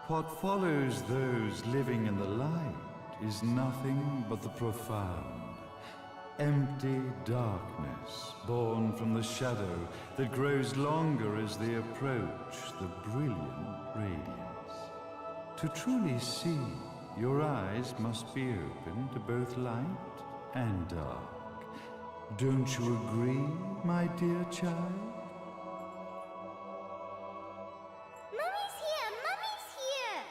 What follows those living in the light is nothing but the profound, empty darkness born from the shadow that grows longer as they approach the brilliant radiance. To truly see, your eyes must be open to both light and dark. Don't you agree, my dear child? Mummy's here! Mummy's here!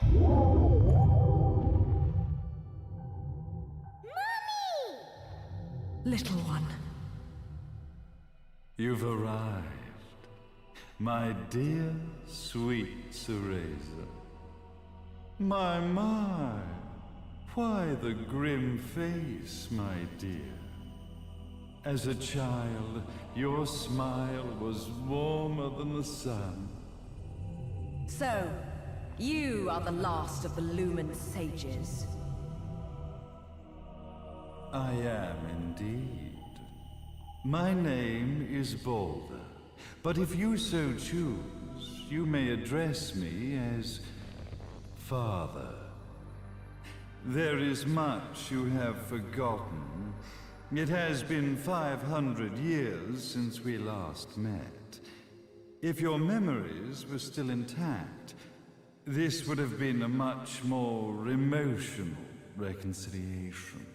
Mummy! Little one. You've arrived, my dear, sweet Cereza. My, why the grim face, my dear? As a child, your smile was warmer than the sun. So, you are the last of the Lumen sages. I am indeed. My name is Balder, but if you so choose, you may address me as Father. There is much you have forgotten. It has been 500 years since we last met. If your memories were still intact, this would have been a much more emotional reconciliation.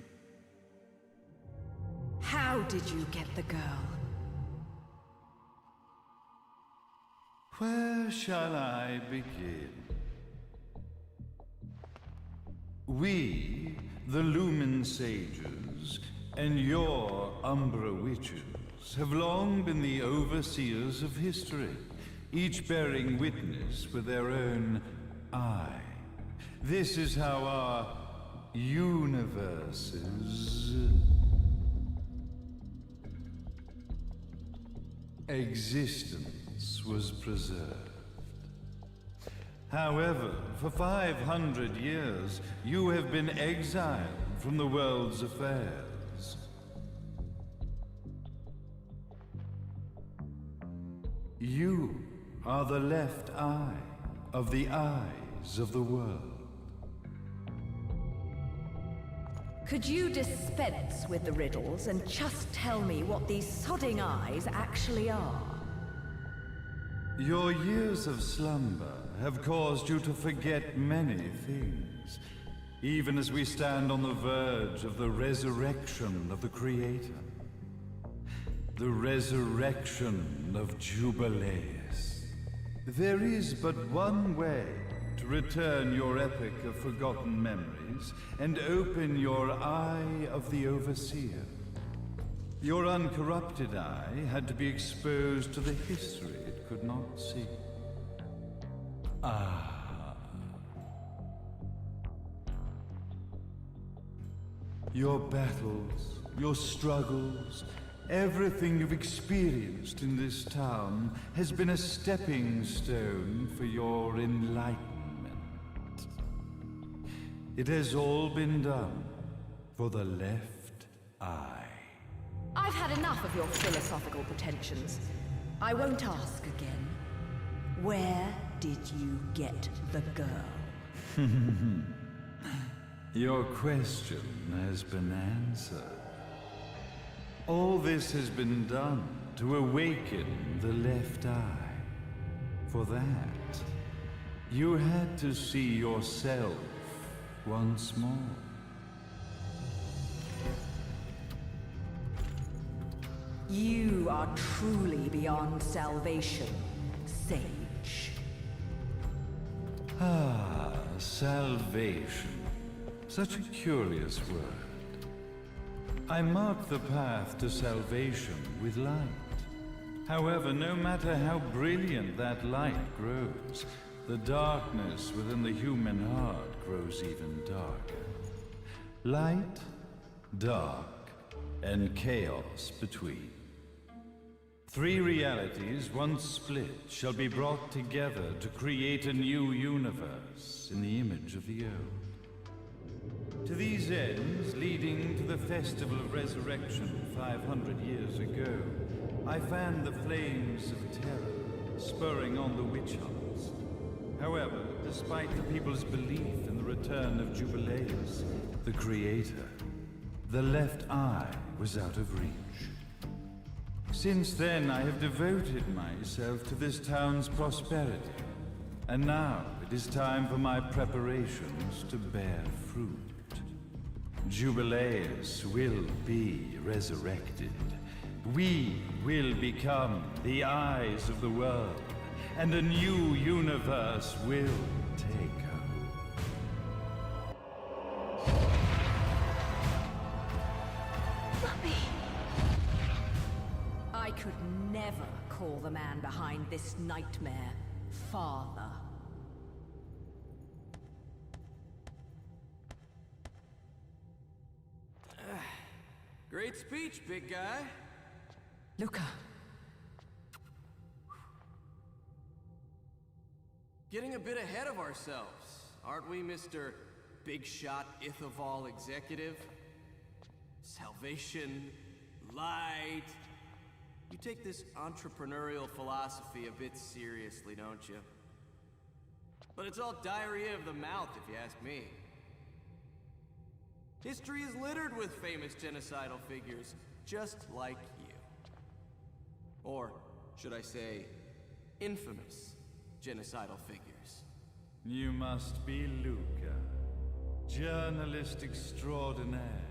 How did you get the girl? Where shall I begin? We, the Lumen Sages, and your Umbra Witches, have long been the overseers of history, each bearing witness with their own eye. This is how our universe's existence was preserved. However, for 500 years, you have been exiled from the world's affairs. You are the left eye of the eyes of the world. Could you dispense with the riddles and just tell me what these sodding eyes actually are? Your years of slumber have caused you to forget many things, even as we stand on the verge of the resurrection of the Creator. The resurrection of Jubileus. There is but one way to return your epic of forgotten memories and open your eye of the Overseer. Your uncorrupted eye had to be exposed to the history it could not see. Ah. Your battles, your struggles, everything you've experienced in this town has been a stepping stone for your enlightenment. It has all been done for the left eye. I've had enough of your philosophical pretensions. I won't ask again. Where did you get the girl? Your question has been answered. All this has been done to awaken the left eye. For that, you had to see yourself once more. You are truly beyond salvation, sage. Ah, salvation. Such a curious word. I mark the path to salvation with light. However, no matter how brilliant that light grows, the darkness within the human heart grows even darker. Light, dark, and chaos between. Three realities, once split, shall be brought together to create a new universe in the image of the old. To these ends, leading to the Festival of Resurrection 500 years ago, I fanned the flames of terror, spurring on the witch hunts. However, despite the people's belief in the return of Jubileus, the creator. The left eye was out of reach. Since then, I have devoted myself to this town's prosperity. And now it is time for my preparations to bear fruit. Jubileus will be resurrected. We will become the eyes of the world, and a new universe will take over. Mummy! I could never call the man behind this nightmare father. Great speech, big guy. Luca. Getting a bit ahead of ourselves, aren't we, Mr. Big Shot Ithavol Executive? Salvation, light. You take this entrepreneurial philosophy a bit seriously, don't you? But it's all diarrhea of the mouth, if you ask me. History is littered with famous genocidal figures, just like you. Or, should I say, infamous genocidal figures. You must be Luca, journalist extraordinaire.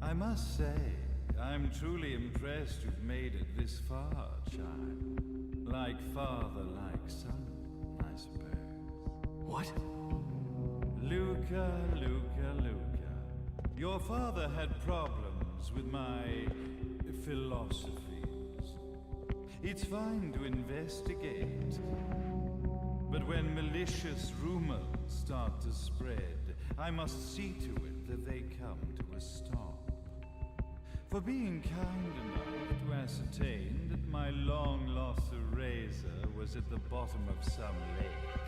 I must say, I'm truly impressed you've made it this far, child. Like father, like son, I suppose. What? Luca, Luca, Luca. Your father had problems with my philosophies. It's fine to investigate, but when malicious rumors start to spread, I must see to it that they come to a stop. For being kind enough to ascertain that my long-lost eraser was at the bottom of some lake,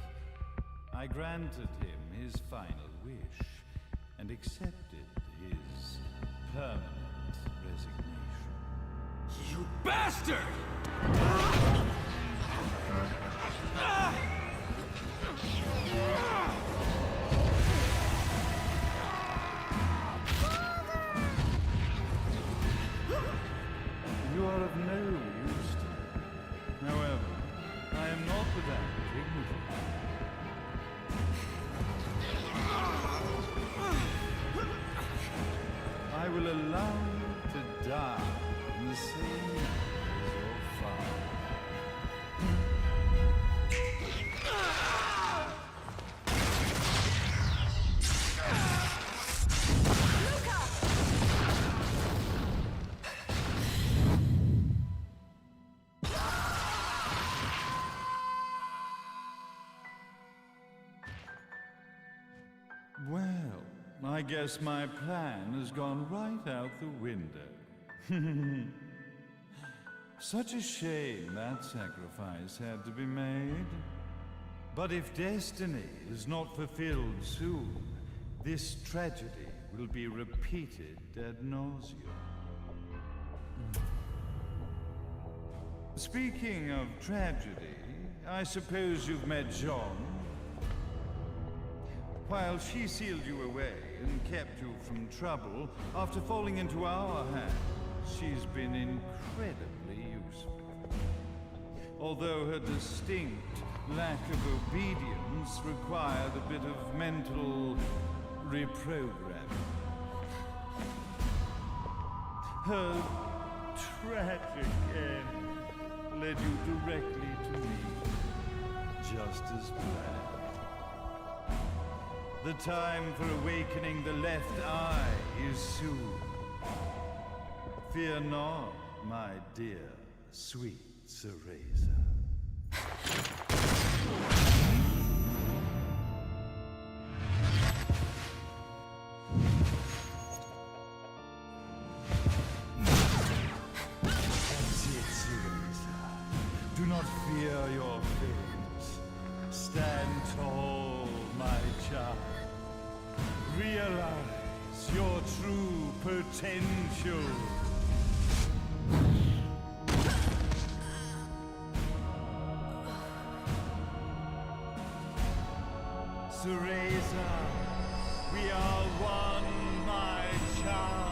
I granted him his final wish and accepted his permanent resignation. You bastard! You are of no use to me. However, I am not without dignity. I will allow you to die in the same way as your father. Well, I guess my plan has gone right out the window. Such a shame that sacrifice had to be made. But if destiny is not fulfilled soon, this tragedy will be repeated ad nauseum. Speaking of tragedy, I suppose you've met Jean. While she sealed you away and kept you from trouble, after falling into our hands, she's been incredibly useful. Although her distinct lack of obedience required a bit of mental reprogramming. Her tragic end led you directly to me, just as planned. The time for awakening the left eye is soon. Fear not, my dear, sweet Cereza. That's it, Cereza. Do not fear your fate. Stand tall, my child. Realize your true potential. to raise her. We are one, my child.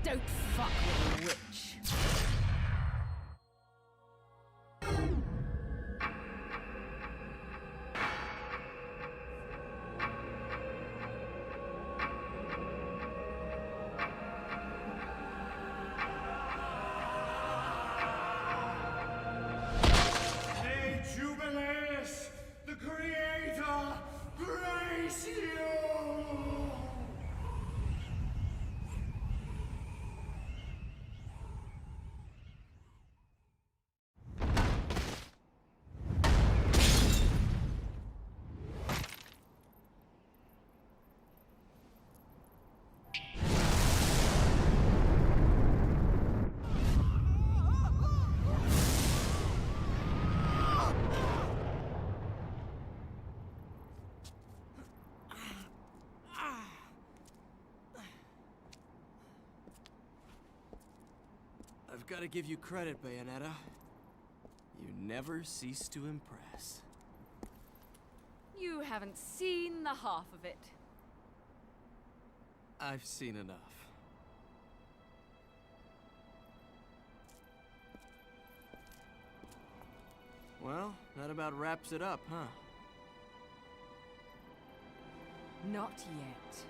Don't fuck with a witch. May Jubileus, the Creator, grace you! Gotta give you credit, Bayonetta. You never cease to impress. You haven't seen the half of it. I've seen enough. Well, that about wraps it up, huh? Not yet.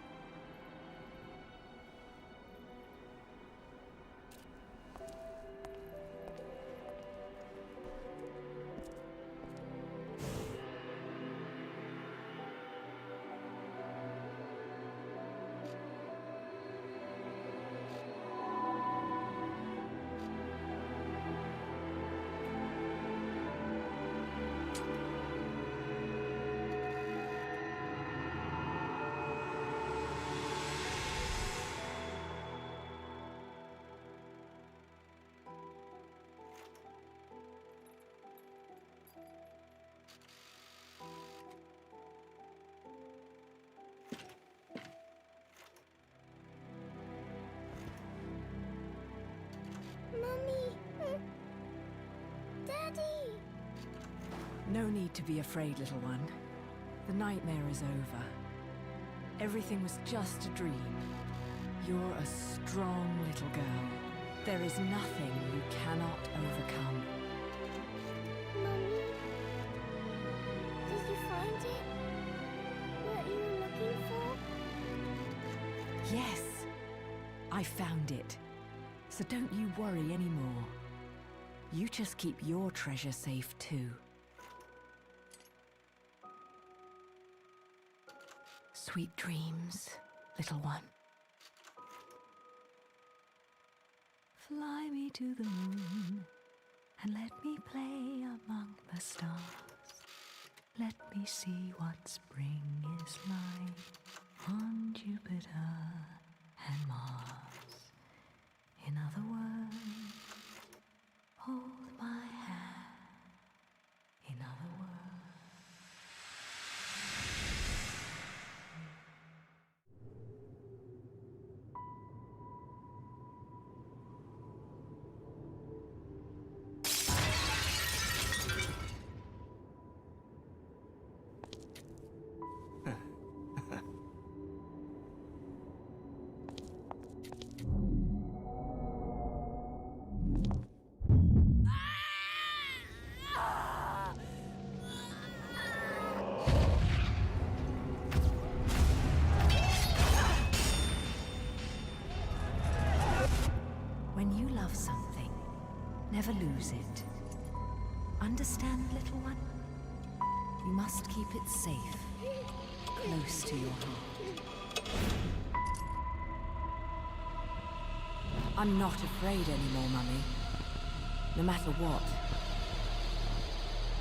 Mummy! Daddy! No need to be afraid, little one. The nightmare is over. Everything was just a dream. You're a strong little girl. There is nothing you cannot overcome. Mummy? Did you find it? What you were looking for? Yes, I found it. So don't you worry anymore. You just keep your treasure safe too. Sweet dreams, little one. Fly me to the moon and let me play among the stars. Let me see what spring is like on Jupiter and Mars. In other words, hold my hand. In other words. When you love something, never lose it. Understand, little one? You must keep it safe, close to your heart. I'm not afraid anymore, Mummy. No matter what.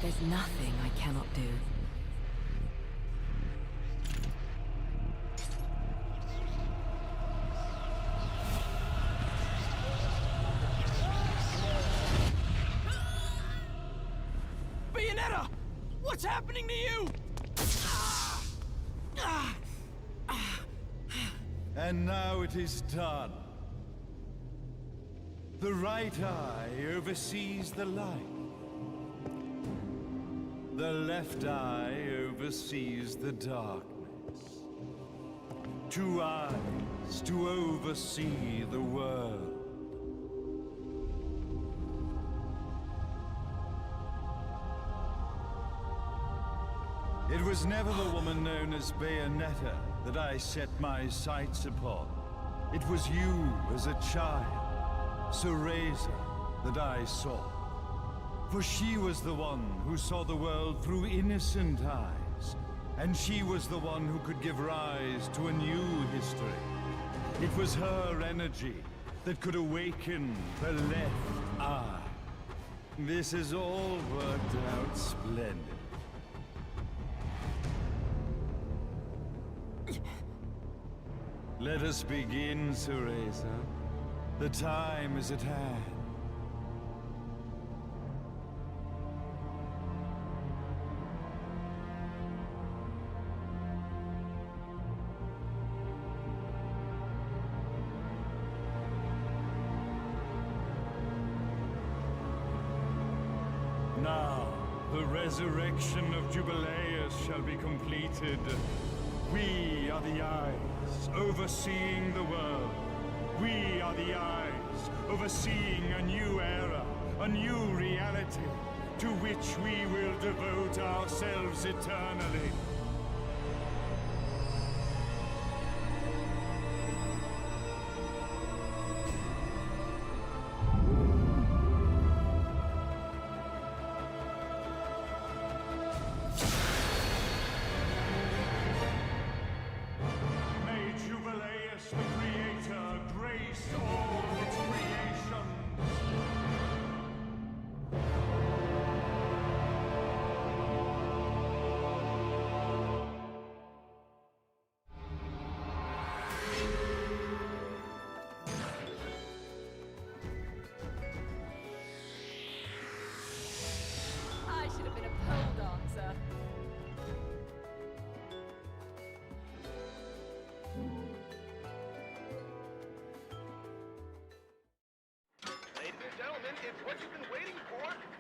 There's nothing I cannot do. Bayonetta! What's happening to you? And now it is done. The right eye oversees the light. The left eye oversees the darkness. Two eyes to oversee the world. It was never the woman known as Bayonetta that I set my sights upon. It was you as a child, Cereza, that I saw. For she was the one who saw the world through innocent eyes, and she was the one who could give rise to a new history. It was her energy that could awaken the left eye. This has all worked out splendid. Let us begin, Cereza. The time is at hand. Now, the resurrection of Jubileus shall be completed. We are the eyes overseeing the world. We are the eyes overseeing a new era, a new reality, to which we will devote ourselves eternally. May Jubileus the Creator grace all its creations. I should have been a pole dancer. Ladies and gentlemen, it's what you've been waiting for.